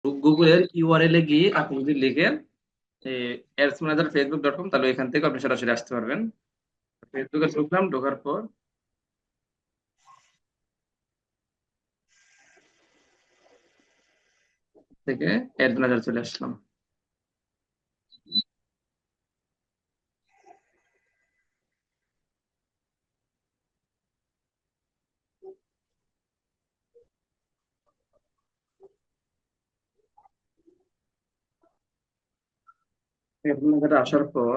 গুগলের ইউআরএল এ গিয়ে আপনি যদি লিখেন অ্যাডস ম্যানেজার facebook.com, তাহলে এখান থেকে আপনি সরাসরি আসতে পারবেন। ফেসবুকে ঢুকলাম, ঢোকার পর থেকে অ্যাড ম্যানেজার চলে আসলাম। অ্যাড ম্যানেজারে আসার পর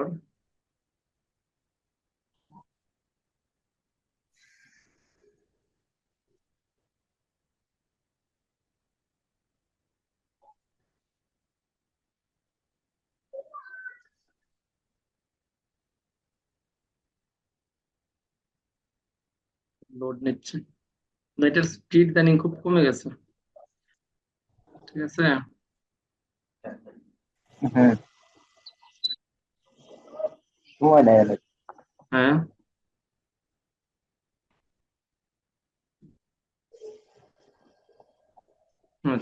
লোড নিচ্ছে, নেটের স্পিড ইদানিং খুব কমে গেছে। ঠিক আছে। হ্যাঁ, সময় নেয় অনেক। হ্যাঁ,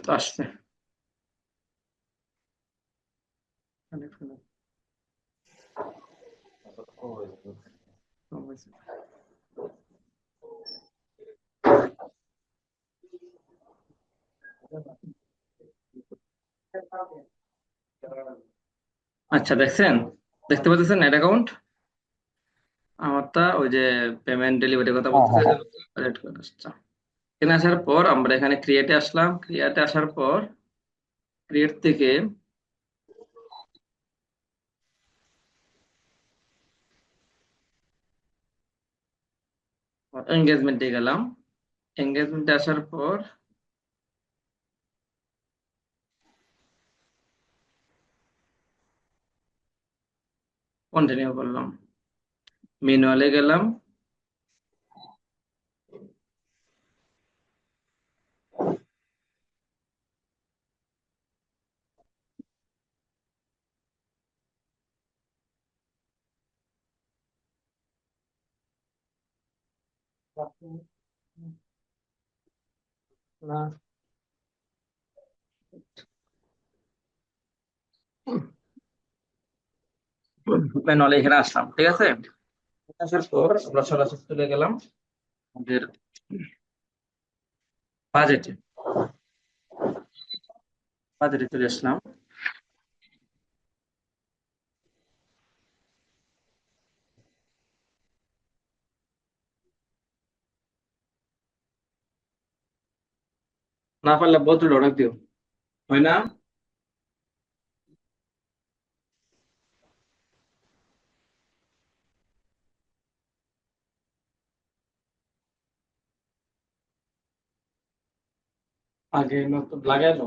তো আসছে। আচ্ছা, দেখছেন? দেখতে পাচ্ছেন নেট অ্যাকাউন্ট আমারটা, ওই যে পেমেন্ট ডেলিভারির কথা হ্যাঁ, বলতেছে, হ্যাঁ, রেড করে আসছে। এখানে আসার পর আমরা এখানে ক্রিয়েটে আসলাম। ক্রিয়েটে আসার পর ক্রিয়েট থেকে এঙ্গেজমেন্টে গেলাম। এঙ্গেজমেন্টে আসার পর কন্টিনিউ করলাম, ম্যানুয়ালে গেলাম। ম্যানুয়ালে এখানে আসলাম, ঠিক আছে। আসার পর আমরা সরাসরি চলে গেলাম আমাদের বাজেটে। বাজেটে চলে আসলাম। না পারলে বদলে অর্ডার দিও, হয় না? আগে নতুন লাগাইলো।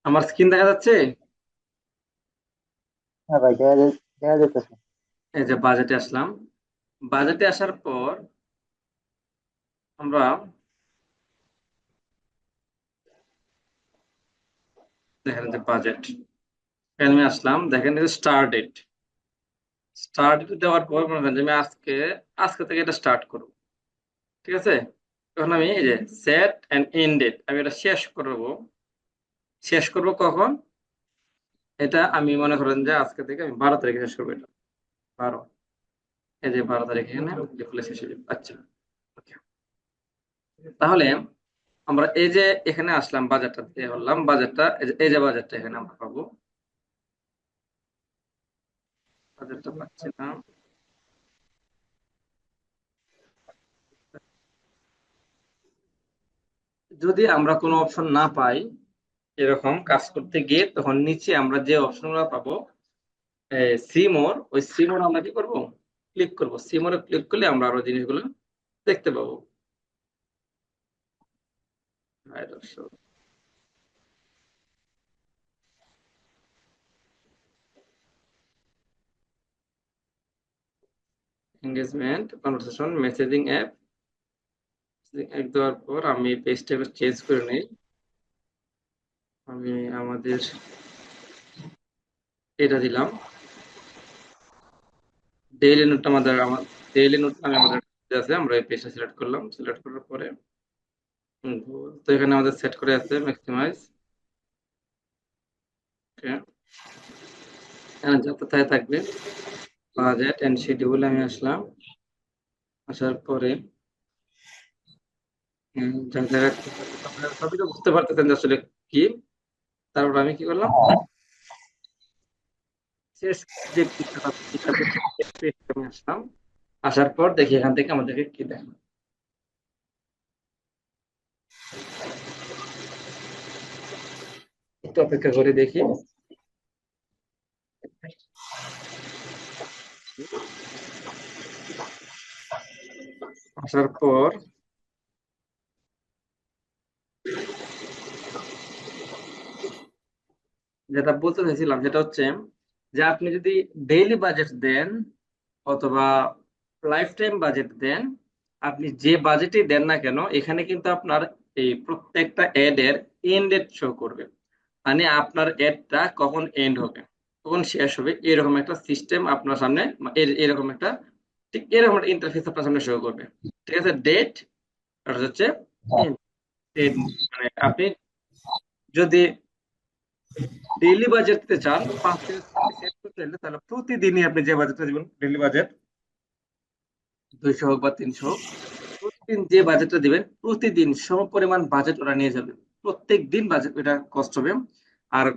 আমার স্ক্রিন দেখা যাচ্ছে? হ্যাঁ ভাই, দেখা যেতেছে। এই যে বাজেটে আসলাম। বাজেটে আসার পর আমরা দেখেন যে বাজেট, এখানে আসলাম, দেখেন এই যে স্টার্ট ডেট। স্টার্ট ডেট দেওয়ার পর মনে করেন যে আমি আজকে আজকে থেকে এটা স্টার্ট করব, ঠিক আছে। তখন আমি এই যে সেট এন্ড এন্ড ডেট, আমি এটা শেষ করব। শেষ করব কখন? এটা আমি মনে করেন যে আজকে থেকে আমি 12 তারিখে শেষ করবো এটা। 12, এই যে 12 তারিখে এখানে ডিসপ্লে শেষ হয়ে যাবে। আচ্ছা, okay। তাহলে আমরা এই যে এখানে আসলাম, বাজারটা দিয়ে হলাম, বাজারটা এই যে বাজারটা এখানে আমরা পাবো। বাজারটা পাচ্ছি না। যদি আমরা কোনো অপশন না পাই, এরকম কাজ করতে গিয়ে তখন নিচে আমরা যে অপশনগুলো পাবো সিমোর, ওই সিমোর আমরা কি করব, ক্লিক করব। সিমোরে ক্লিক করলে আমরা আরো জিনিসগুলো দেখতে পাবো। হ্যাঁ, দর্শক, এঙ্গেজমেন্ট, কনভারসেশন, মেসেজিং অ্যাপ। এক দেওয়ার পর আমি পেজটা চেঞ্জ করে নিই। আমি আমাদের এটা দিলাম, ডেইলি নোট। আমার ডেইলি নোট নামে আমাদের আছে, আমরা এই পেজটা সিলেক্ট করলাম। সিলেক্ট করার পরে তো এখানে আমাদের সেট করে আছে ম্যাক্সিমাইজ। এখানে যত তাই থাকবে। বাজেট এন্ড শিডিউল আমি আসলাম। আসার পরে যা দেখাচ্ছে আপনারা সবই তো বুঝতে পারতেছেন যে আসলে কি। তারপর আমি কি করলাম, হ্যাঁ, শেষ যে পৃষ্ঠাটা, শেষ পৃষ্ঠায় আমি আসলাম। আসার পর দেখি এখান থেকে আমাদেরকে কি দেখো, একটু অপেক্ষা করে দেখি। আসার পর যেটা বলতে চাইছিলাম সেটা হচ্ছে যে আপনি যদি ডেইলি বাজেট দেন অথবা লাইফ টাইম বাজেট দেন, আপনি যে বাজেটই দেন না কেন এখানে কিন্তু আপনার এই প্রত্যেকটা এড এর এন্ড ডেট শো করবে। মানে আপনার এডটা কখন এন্ড হবে, কখন শেষ হবে, এরকম একটা সিস্টেম আপনার সামনে, এরকম একটা, ঠিক এরকম একটা ইন্টারফেস আপনার সামনে শো করবে। ঠিক আছে, ডেট আর হচ্ছে হ্যাঁ, end। মানে আপনি যদি ডেইলি বাজেট দিতে চান 5 দিন সেট করতে চাইলে, তাহলে প্রতিদিনই আপনি যে বাজেটটা দিবেন, ডেইলি বাজেট 200 হোক বা 300 হোক, প্রতিদিন যে বাজেটটা দিবেন প্রতিদিন সম পরিমাণ বাজেট ওরা নিয়ে যাবে। প্রত্যেক দিন বাজেট এটা কষ্ট হবে। আর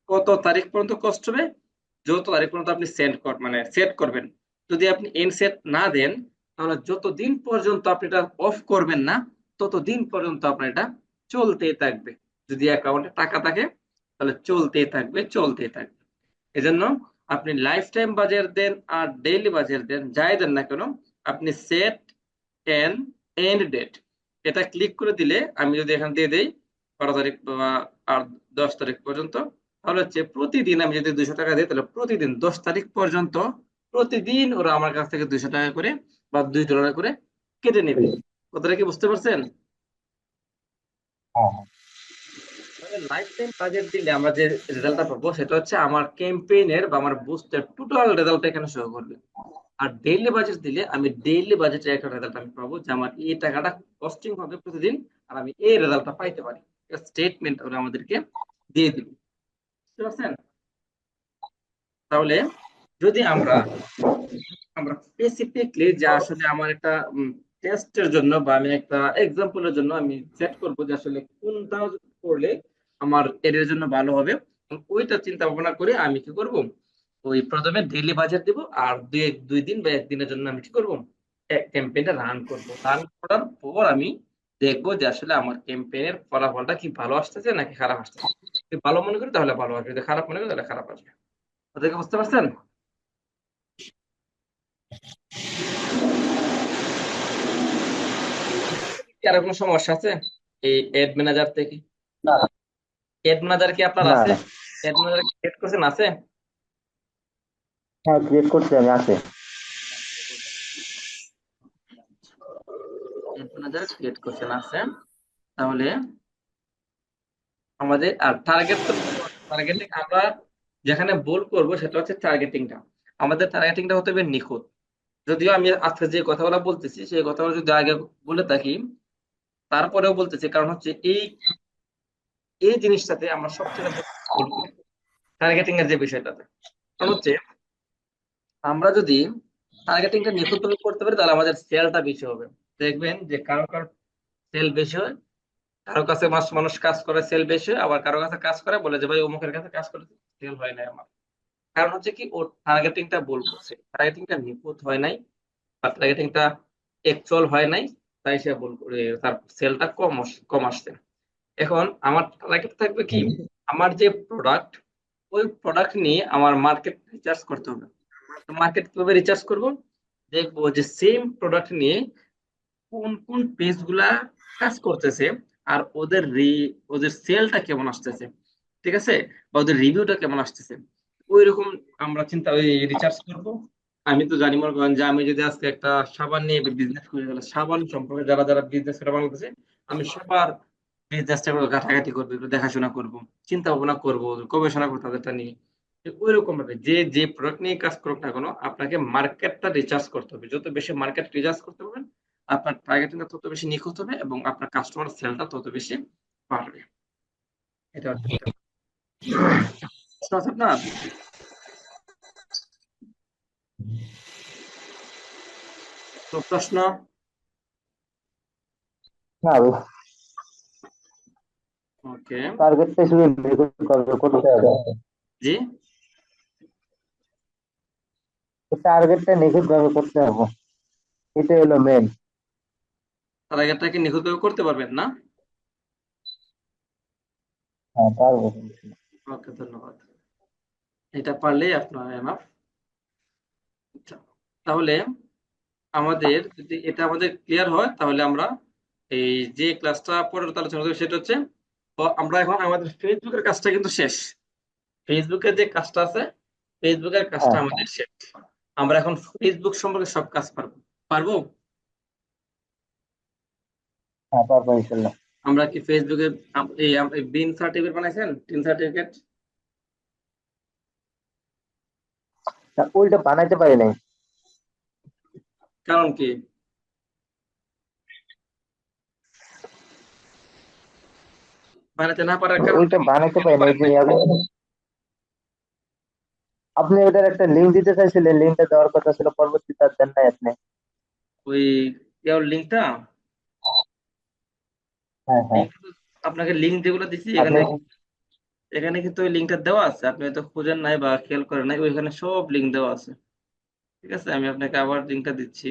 কত তারিখ পর্যন্ত কষ্ট হবে, যত তারিখ পর্যন্ত আপনি মানে সেট করবেন। যদি আপনি এন্ড সেট না দেন, তাহলে যতদিন পর্যন্ত আপনি এটা অফ করবেন না, ততদিন পর্যন্ত আপনার এটা চলতেই থাকবে। যদি অ্যাকাউন্টে টাকা থাকে তাহলে চলতেই থাকবে, চলতেই থাকবে। এজন্য আপনি লাইফ টাইম বাজেট দেন আর ডেইলি বাজেট দেন, যাই দেন না কেন, আপনি সেট এন এন্ড ডেট এটা ক্লিক করে দিলে, আমি যদি এখান দিয়ে দেই 12 তারিখ বা আর 10 তারিখ পর্যন্ত, তাহলে হচ্ছে প্রতিদিন আমি যদি 200 টাকা দিই, তাহলে প্রতিদিন 10 তারিখ পর্যন্ত প্রতিদিন ওরা আমার কাছ থেকে 200 টাকা করে বা $2 করে কেটে নেবে। কথাটা কি বুঝতে পারছেন? হ্যাঁ, লাইফ টাইম বাজেট দিলে আমরা যে রেজাল্টটা পাবো সেটা হচ্ছে আমার ক্যাম্পেইনের বা আমার বুস্টের টোটাল রেজাল্ট এখানে শো করবে। আর ডেইলি বাজেট দিলে আমি ডেইলি বাজেটের একটা রেজাল্ট আমি পাবো, যে আমার এই টাকাটা কস্টিং হবে প্রতিদিন, আর আমি এই রেজাল্টটা পাইতে পারি। স্টেটমেন্ট ওরা আমাদেরকে দিয়ে দিবে। বুঝতে পারছেন? তাহলে যদি আমরা আমরা স্পেসিফিকলি যে আসলে আমার একটা টেস্টের জন্য বা আমি একটা এক্সাম্পলের জন্য আমি সেট করব যে আসলে কোনটা করলে আমার এর জন্য ভালো হবে, ওইটা চিন্তা ভাবনা করে আমি কি করব, ওই প্রথমে ডেইলি বাজেট দিব, আর 2 দিন বা 1 দিনের জন্য আমি কি করব, ক্যাম্পেইনটা রান করব। রান করার পর আমি দেখবো যে আসলে আমার ক্যাম্পেইনের ফলাফলটা কি ভালো আসতেছে নাকি খারাপ আসতেছে। যদি ভালো মনে করি তাহলে ভালো আসবে, যদি খারাপ মনে করি তাহলে খারাপ আসবে। ওদেরকে বুঝতে পারছেন? কি আর কোনো সমস্যা আছে এই এড ম্যানেজার থেকে? না, এড ম্যানেজার কি আপনার না, আছে? না। এড ম্যানেজার ক্রিয়েট করছেন, আছে? হ্যাঁ, ক্রিয়েট করছি আমি, আছে। এড ম্যানেজার ক্রিয়েট করছেন, আছে। তাহলে আমাদের আর টার্গেট তো, টার্গেটিং আমরা যেখানে ভুল করব সেটা হচ্ছে টার্গেটিংটা। আমাদের টার্গেটিংটা হতে হবে নিখুঁত। যদিও আমি আজকে যে কথাগুলো বলতেছি সেই কথাগুলো যদি আগে বলে থাকি, তারপরেও বলতেছি, কারণ হচ্ছে এই এই জিনিসটাতে আমরা সবচেয়ে বেশি ভুল করি, টার্গেটিং এর যে বিষয়টাতে। কারণ হচ্ছে আমরা যদি টার্গেটিংটা নিখুঁতভাবে করতে পারি, তাহলে আমাদের সেলটা বেশি হবে। দেখবেন যে কারো কারো সেল বেশি হয়, কারো কাছে মানুষ কাজ করে সেল বেশি হয়, আবার কারো কাছে কাজ করে বলে যে ভাই অমুকের কাছে কাজ করে সেল হয় নাই আমার। কারণ হচ্ছে কি, ওর টার্গেটিংটা ভুল করছে, টার্গেটিংটা নিখুঁত হয় নাই বা টার্গেটিংটা অ্যাকচুয়াল হয় নাই, তাই সে ভুল করে তার সেলটা কম আসছে। এখন আমার টার্গেট থাকবে কি, আমার যে প্রোডাক্ট, ওই প্রোডাক্ট নিয়ে আমার মার্কেট রিসার্চ করতে হবে। মার্কেট কিভাবে রিসার্চ করব, দেখবো যে সেম প্রোডাক্ট নিয়ে কোন কোন পেজ গুলা কাজ করতেছে, আর ওদের সেলটা কেমন আসতেছে, ঠিক আছে, বা ওদের রিভিউটা কেমন আসতেছে, ওই রকম আমরা চিন্তা ওই রিসার্চ করব। আমি তো জানি, মনে করেন যে আমি যদি আজকে একটা সাবান নিয়ে বিজনেস করি, তাহলে সাবান সম্পর্কে যারা যারা বিজনেস করে বাংলাদেশে, আমি সবার বিজনেসটা ঘাটাঘাটি করবো, একটু দেখাশোনা করব, চিন্তা ভাবনা করব, গবেষণা করবো তাদেরটা নিয়ে। ওই রকম ভাবে যে যে প্রোডাক্ট নিয়ে কাজ করুক না কেন, আপনাকে মার্কেটটা রিসার্চ করতে হবে। যত বেশি মার্কেট রিসার্চ করতে পারবেন, আপনার টার্গেটিংটা তত বেশি নিখুঁত হবে এবং আপনার কাস্টমার সেলটা তত বেশি বাড়বে। এটা হচ্ছে একটা প্রশ্ন আছে আপনার? তো প্রশ্ন? না, ওকে। টার্গেটটা শুধু নিখুঁত ভাবে করতে হবে। জি। টার্গেটটা নিখুঁত ভাবে করতে হবে, এটা হলো মেন। টার্গেটটা কি নিখুঁতভাবে করতে পারবেন না? হ্যাঁ, পারবো। ওকে, ধন্যবাদ। এটা পারলেই আপনার এনাফ। তাহলে আমাদের যদি এটা আমাদের ক্লিয়ার হয়, তাহলে আমরা এই যে ক্লাসটা পরের আলোচনা করবো সেটা হচ্ছে, আমরা এখন আমাদের ফেসবুকের কাজটা কিন্তু শেষ। ফেসবুকের যে কাজটা আছে, ফেসবুকের কাজটা হ্যাঁ, আমাদের শেষ। আমরা এখন ফেসবুক সম্পর্কে সব কাজ পারবো। পারবো? হ্যাঁ, পারবো ইনশাল্লাহ। আমরা কি ফেসবুকে এই বিন সার্টিফিকেট বানাইছেন, টিন সার্টিফিকেট? না, ওইটা বানাইতে পারি নাই। কারণ কি? বানাতে না পারার কারণটা ওইটা কি? বানাইতে কেন পারি নাই পারেন যে নাই? আপনি ওটার একটা লিঙ্ক দিতে চাইছিলেন, লিঙ্কটা দেওয়ার কথা ছিল, পরবর্তীতে আর দেন নাই আপনি। ওই ইয়ার লিঙ্কটা, হ্যাঁ, হ্যাঁ। লিঙ্ক আপনাকে লিঙ্ক যেগুলো দিচ্ছি, আপনি, এখানে এখানে কিন্তু ওই লিঙ্কটা দেওয়া আছে, আপনি হয়তো খুঁজেন নাই বা খেয়াল করেন নাই, ওইখানে সব লিঙ্ক দেওয়া আছে। ঠিক আছে, আমি আপনাকে আবার লিঙ্কটা দিচ্ছি।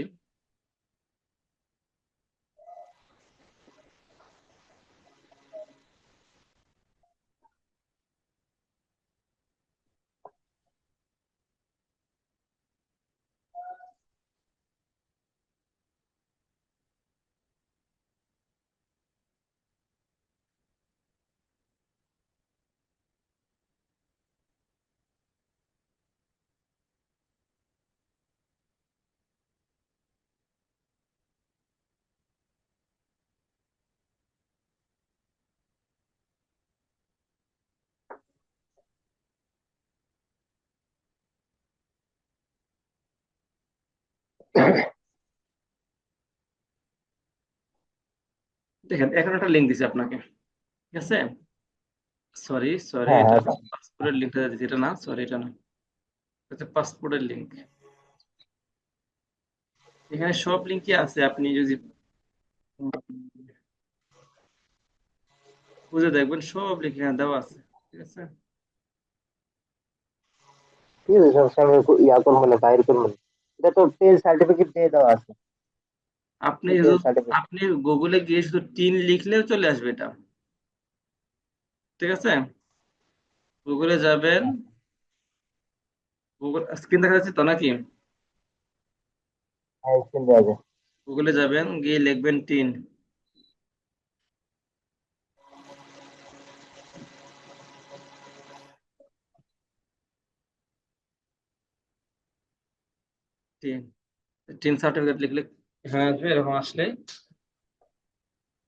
দেখেন, এখন একটা লিঙ্ক দিচ্ছি আপনাকে। ঠিক আছে, সরি সরি, হ্যাঁ, এটা হ্যাঁ, পাসপোর্টের লিঙ্কটা দিচ্ছি, এটা না, সরি, এটা না, এটা পাসপোর্টের লিঙ্ক। এখানে সব লিঙ্কই আছে, আপনি যদি খুঁজে দেখবেন, সব লিঙ্ক এখানে দেওয়া আছে। ঠিক আছে, ঠিক আছে, সমস্যা আমি ইয়া করবো না, বাইর করবো না। এটা তো পেজ সার্টিফিকেট দিয়ে দেওয়া আছে। আপনি পেজ শুধু সার্টিফিকেট। আপনি গুগলে গিয়ে শুধু টিন লিখলেও চলে আসবে এটা। ঠিক আছে, গুগলে যাবেন, গুগল স্ক্রিন দেখা যাচ্ছে তো নাকি? হ্যাঁ, স্ক্রিন দেওয়া যায়। গুগলে যাবেন, গিয়ে লিখবেন টিন। টিন টিন সার্টিফিকেট লিখলে এখানে আসবে, এরকম আসলে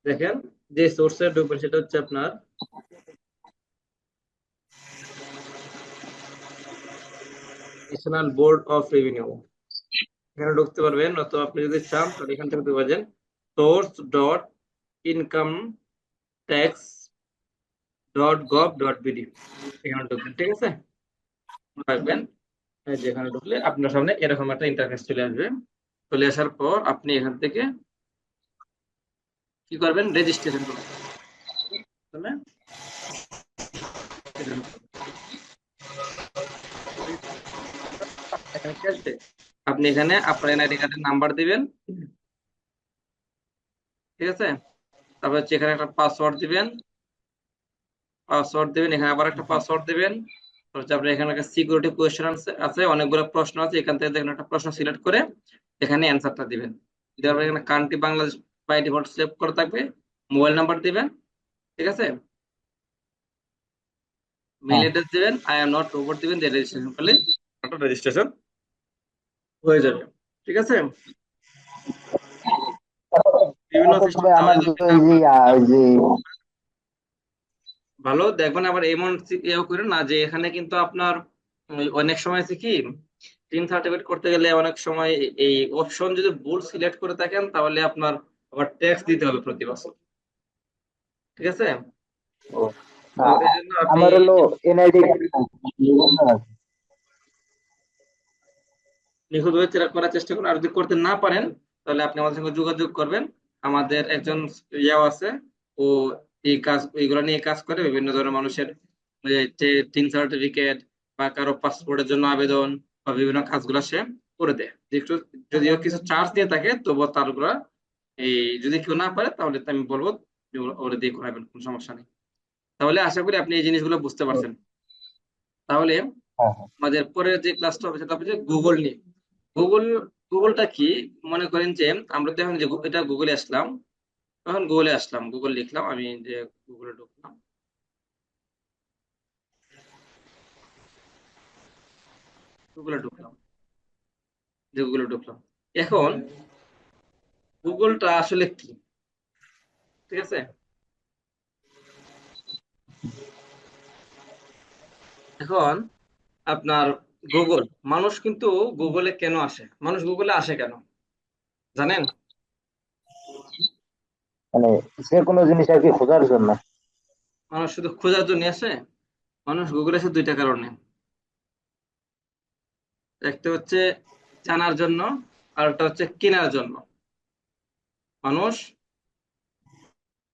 দেখেন, যে সোর্সের ঢুকবেন সেটা হচ্ছে আপনার ন্যাশনাল বোর্ড অফ রেভিনিউ। এখানে ঢুকতে পারবেন, অথবা আপনি যদি চান তাহলে এখান থেকে ঢুকতে পারবেন source dot income tax dot gov dot BD. এখানে ঢুকবেন, ঠিক আছে, রাখবেন। এই যে এখানে ঢুকলে আপনার সামনে এরকম একটা ইন্টারফেস চলে আসবে। চলে আসার পর আপনি এখান থেকে কি করবেন, রেজিস্ট্রেশন করবেন। তাহলে এটা ঢুকবেন। এখানে কি আসবে, আপনি এখানে আপনার এনআইডি কার্ডের নাম্বার দিবেন। ঠিক আছে, তারপর হচ্ছে এখানে একটা পাসওয়ার্ড দিবেন। পাসওয়ার্ড দিবেন, এখানে আবার একটা পাসওয়ার্ড দিবেন। হচ্ছে আপনার এখানে একটা সিকিউরিটি কোয়েশ্চেন আছে, অনেকগুলো প্রশ্ন আছে, এখান থেকে দেখেন একটা প্রশ্ন সিলেক্ট করে এখানে অ্যান্সারটা দিবেন। দেওয়ার এখানে country Bangladesh by default save করে থাকবে, মোবাইল নাম্বার দিবেন, ঠিক আছে, মেইল হ্যাঁ, অ্যাড্রেস দিবেন, আই এম নট রোবট দিবেন, দিয়ে রেজিস্ট্রেশন করলে রেজিস্ট্রেশন হয়ে যাবে, ঠিক আছে। বিভিন্ন তারপর সিস্টেম তবে আমার যে ওই যে ওই যে ভালো দেখবেন। আবার এমন ইয়েও করেন না যে এখানে কিন্তু আপনার অনেক সময় আছে কি, টিন সার্টিফিকেট করতে গেলে অনেক সময় এই অপশন যদি ভুল সিলেক্ট করে থাকেন তাহলে আপনার আবার ট্যাক্স দিতে হবে প্রতি বছর, ঠিক আছে। ও, তো না, এই জন্য আপনি আমার হলো এনআইডি নিখুঁতভাবে করার চেষ্টা করুন। আর যদি করতে না পারেন তাহলে আপনি আমাদের সঙ্গে যোগাযোগ করবেন। আমাদের একজন ইয়াও আছে, ও এই কাজ এইগুলো নিয়ে কাজ করে, বিভিন্ন ধরনের মানুষের টিন সার্টিফিকেট বা কারো পাসপোর্টের জন্য আবেদন বা বিভিন্ন কাজগুলো সে করে দেয়। যে একটু যদিও কিছু চার্জ দিয়ে থাকে তবুও তারগুলা এই যদি কেউ না পারে তাহলে তো আমি বলবো যে ওরা দিয়ে করাবেন, কোনো সমস্যা নেই। তাহলে আশা করি আপনি এই জিনিসগুলো বুঝতে পারছেন। তাহলে হ্যাঁ, হ্যাঁ, আমাদের পরের যে ক্লাসটা হবে সেটা হবে যে গুগল নিয়ে। গুগল, গুগলটা কি, মনে করেন যে আমরা তো এখন যে এটা গুগলে আসলাম, এখন গুগলে আসলাম, গুগল লিখলাম, আমি যে গুগলে ঢুকলাম, গুগলে ঢুকলাম, যে গুগলে ঢুকলাম। এখন গুগলটা আসলে কি, ঠিক আছে। এখন আপনার গুগল, মানুষ কিন্তু গুগলে কেন আসে, মানুষ গুগলে আসে কেন জানেন? মানে যে কোনো জিনিস আর কি খোঁজার জন্য। মানুষ শুধু খোঁজার জন্য আসে? মানুষ গুগলে আসে দুইটা কারণে। একটা হচ্ছে জানার জন্য, আর একটা হচ্ছে কেনার জন্য। মানুষ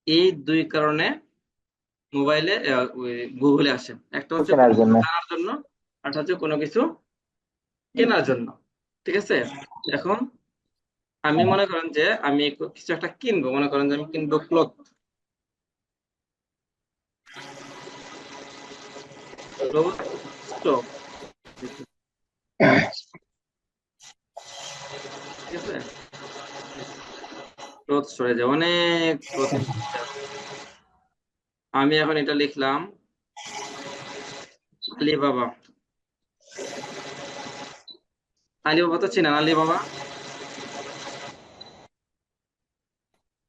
এই দুই কারণে মোবাইলে গুগলে আসে। একটা হচ্ছে কেনার কোনো কিছু জন্য। জানার জন্য, আর একটা হচ্ছে কোনো কিছু কেনার জন্য, ঠিক আছে। এখন আমি মনে করেন যে আমি কিছু একটা কিনবো, মনে করেন যে আমি কিনবো ক্লথ, ক্লথ স্টোর, ঠিক আছে। ক্লথ স্টোরে যে অনেক ক্লথ আছে, আমি এখন এটা লিখলাম আলিবাবা। আলিবাবা তো চিনেন? আলিবাবা,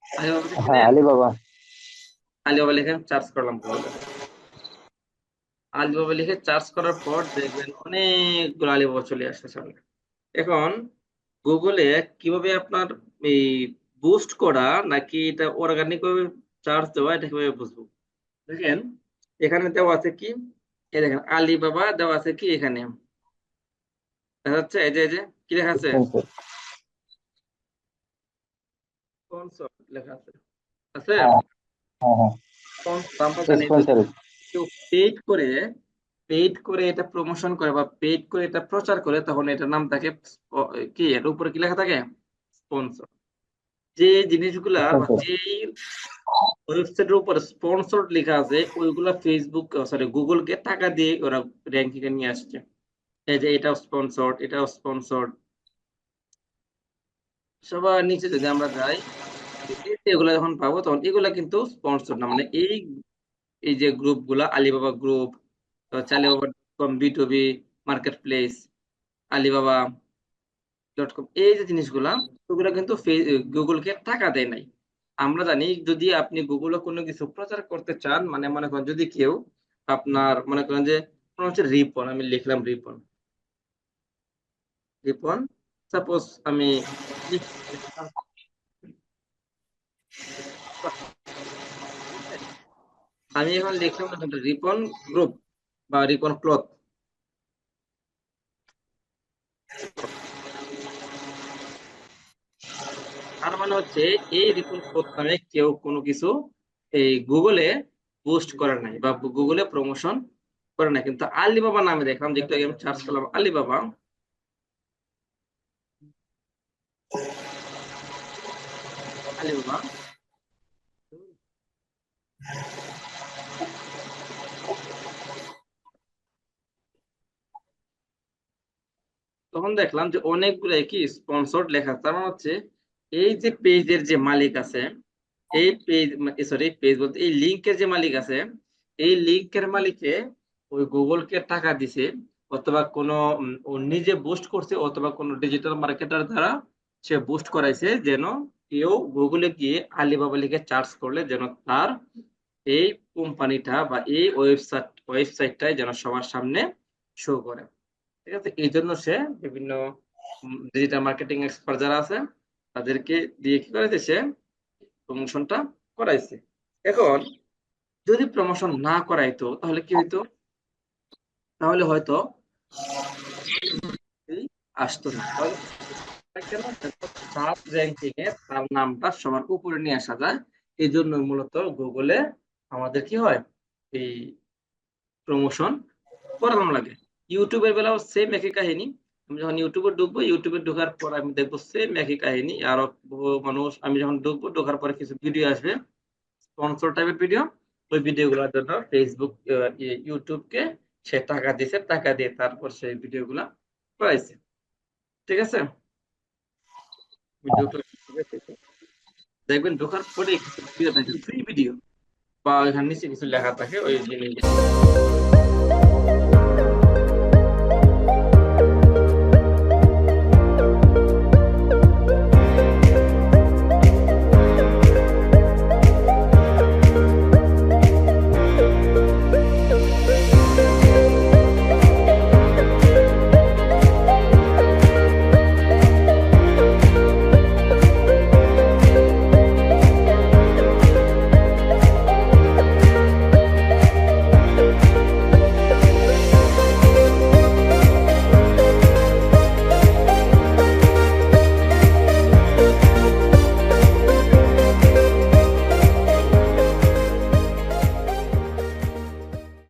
আলিবাবাকে হ্যাঁ, চিনেন? আলিবাবা। আলিবাবা লিখে চার্জ করলাম গুগলে। আলিবাবা লিখে চার্জ করার পর দেখবেন অনেকগুলো আলিবাবা চলে আসছে সামনে। এখন গুগলে কিভাবে আপনার এই বুস্ট করা নাকি এটা অর্গানিক ভাবে চার্জ দেওয়া, এটা কিভাবে বুঝবো? দেখেন এখানে দেওয়া আছে কি, এই দেখেন আলিবাবা দেওয়া আছে কি, এখানে দেখা যাচ্ছে, এই যে কি লেখা আছে, স্পন্সর। স্পন্সর লেখা আছে, আছে হ্যাঁ, হ্যাঁ, হ্যাঁ, sponsor। আমরা জানি যদি স্পন্সর। কেউ পেইড করে এটা প্রমোশন করে বা পেইড করে এটা প্রচার করে, তখন এটার নাম থাকে কি, এর উপরে কি লেখা থাকে, স্পন্সর। যে জিনিসগুলা বা স্পন্সর। যে ওয়েবসাইটের উপর স্পন্সরড লেখা আছে ওইগুলা ফেসবুক, সরি, গুগলকে টাকা দিয়ে ওরা র্যাঙ্কিং এ নিয়ে আসছে। এই যে এটাও স্পন্সরড, এটাও স্পন্সরড। সবার নিচে যদি আমরা যাই, এগুলা যখন পাবো তখন এগুলা কিন্তু স্পন্সরড না, মানে এই এই যে গ্রুপ গুলা, আলিবাবা গ্রুপ, আলিবাবা কম, বি2বি মার্কেট প্লেস, আলিবাবা .com, এই যে জিনিসগুলা, ওগুলা কিন্তু গুগলকে টাকা দেয় নাই। আমরা জানি যদি আপনি গুগলে কোনো কিছু প্রচার করতে চান, মানে মনে করেন যদি কেউ আপনার মনে করেন যে কোনো হচ্ছে রিপন, আমি লিখলাম রিপন, রিপন, সাপোজ আমি আমি এখন লিখলাম রিপন গ্রুপ বা রিপন ক্লথ, তার মানে হচ্ছে এই রিপন ক্লথ নামে কেউ কোনো কিছু এই গুগলে পোস্ট করে নাই বা গুগলে প্রমোশন করে নাই। কিন্তু আলিবাবা নামে দেখলাম, যে একটু আগে আমি সার্চ করলাম আলিবাবা, আলিবাবা তখন দেখলাম যে অনেকগুলো কি স্পন্সর্ড লেখা, তার মানে হচ্ছে এই যে পেজের যে মালিক আছে, এই পেজ, সরি পেজ বলতে এই লিঙ্কের যে মালিক আছে, এই লিঙ্কের মালিকে ওই গুগলকে টাকা দিছে, অথবা কোনো ও নিজে বুস্ট করছে, অথবা কোনো ডিজিটাল মার্কেটার দ্বারা সে বুস্ট করাইছে, যেন কেউ গুগলে গিয়ে আলিবাবা লিখে চার্জ করলে যেন তার এই কোম্পানিটা বা এই ওয়েবসাইটটাই যেন সবার সামনে শো করে। ঠিক আছে, এই জন্য সে বিভিন্ন ডিজিটাল মার্কেটিং এক্সপার্ট যারা আছে তাদেরকে দিয়ে কি করেছে, সে প্রমোশনটা করাইছে। এখন যদি প্রমোশন না করাইতো তাহলে কি হইতো? তাহলে হয়তো এই আসতো না। তাহলে কেন? সার্চ র্যাঙ্কিং এ তার নামটা সবার উপরে নিয়ে আসা যায়। এই জন্য মূলত গুগলে আমাদের কি হয়, এই প্রমোশন করানো লাগে। ইউটিউবের বেলাও সেম একই কাহিনী। আমি যখন ইউটিউবে ঢুকবো, ইউটিউবে ঢোকার পর আমি দেখবো সেম একই কাহিনী। আরো বহু মানুষ, আমি যখন ঢুকবো, ঢোকার পরে কিছু ভিডিও আসবে স্পন্সর টাইপের ভিডিও। ওই ভিডিও গুলোর জন্য ফেসবুক, ইউটিউবকে সে টাকা দিছে, টাকা দিয়ে তারপর সেই ভিডিও গুলা করাইছে। ঠিক আছে, ভিডিও দেখবেন ঢোকার পরে কিছু ভিডিও থাকে, ফ্রি ভিডিও, বা এখানে নিচে কিছু লেখা থাকে ওই জিনিস।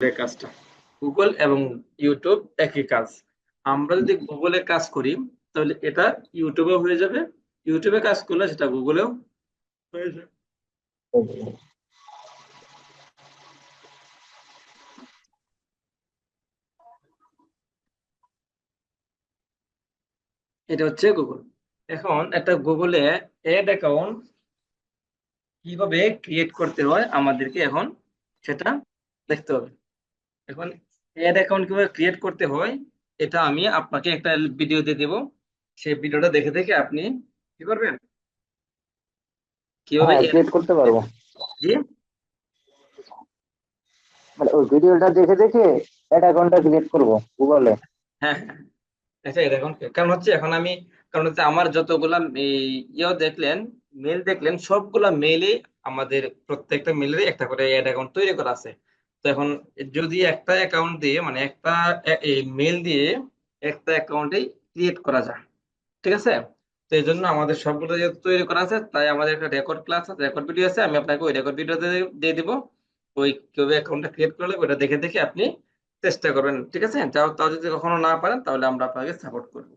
যে কাজটা গুগল এবং ইউটিউব একই কাজ। আমরা যদি গুগলে কাজ করি তাহলে এটা ইউটিউবেও হয়ে যাবে, ইউটিউবে কাজ করলে সেটা গুগলেও হয়ে যাবে। এটা হচ্ছে গুগল। এখন একটা গুগলে অ্যাড অ্যাকাউন্ট কিভাবে ক্রিয়েট করতে হয় আমাদেরকে এখন সেটা দেখতে হবে। এখন অ্যাড অ্যাকাউন্ট কিভাবে ক্রিয়েট করতে হয় এটা আমি আপনাকে একটা ভিডিও দিয়ে দেবো। সেই ভিডিওটা দেখে দেখে আপনি কি করবেন, কিভাবে হ্যাঁ, add ক্রিয়েট করতে পারবো। দিয়ে। মানে ওই ভিডিওটা দেখে দেখে একটা অ্যাকাউন্টটা ক্রিয়েট করবো গুগলে। হ্যাঁ, হ্যাঁ, আচ্ছা এরকম কারণ হচ্ছে এখন আমি, কারণ হচ্ছে আমার যতগুলা এই দেখলেন, মেল দেখলেন, সবগুলা মেইলে আমাদের প্রত্যেকটা মেলের একটা করে অ্যাড অ্যাকাউন্ট তৈরি করা আছে। তো এখন যদি একটা অ্যাকাউন্ট দিয়ে, মানে একটা এই মেল দিয়ে একটা অ্যাকাউন্টে ক্রিয়েট করা যায়, ঠিক আছে। তো এই জন্য আমাদের সবগুলো যেহেতু তৈরি করা আছে, তাই আমাদের একটা রেকর্ড ক্লাস আছে, রেকর্ড ভিডিও আছে, আমি আপনাকে ওই রেকর্ড ভিডিও দিয়ে দিব। ওই কিভাবে অ্যাকাউন্টটা ক্রিয়েট করলে ওটা দেখে দেখে আপনি চেষ্টা করবেন, ঠিক আছে। তাও তাও যদি কখনো না পারেন তাহলে আমরা আপনাকে সাপোর্ট করবো।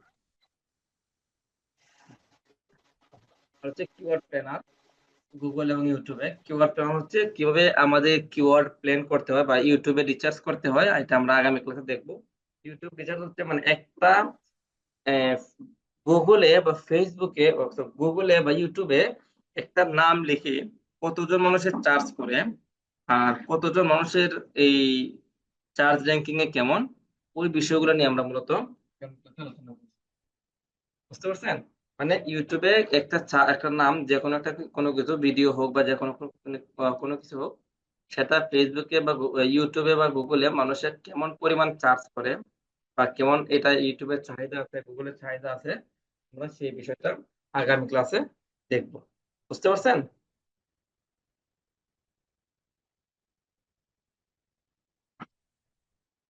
আর হচ্ছে কিওয়ার্ড প্ল্যানার। গুগল এবং ইউটিউবে কিওয়ার্ড প্ল্যানার হচ্ছে কিভাবে আমাদের কিওয়ার্ড প্ল্যান করতে হয় বা ইউটিউবে রিসার্চ করতে হয়, এটা আমরা আগামী ক্লাসে দেখবো। ইউটিউব রিসার্চ হচ্ছে মানে একটা গুগলে বা ফেসবুকে, গুগলে বা ইউটিউবে একটা নাম লিখে কতজন মানুষের চার্জ করে, আর কতজন মানুষের এই চার্জ র্যাঙ্কিং এ কেমন, ওই বিষয়গুলো নিয়ে আমরা মূলত আলোচনা করব। বুঝতে পারছেন? মানে ইউটিউবে একটা নাম, যে কোনো একটা কোনো কিছু ভিডিও হোক বা যে কোনো কোনো কিছু হোক, সেটা ফেসবুকে বা ইউটিউবে বা গুগলে মানুষের কেমন পরিমাণ চার্জ করে, বা কেমন এটা ইউটিউবের চাহিদা আছে, গুগলের চাহিদা আছে, আমরা সেই বিষয়টা আগামী ক্লাসে দেখবো। বুঝতে পারছেন?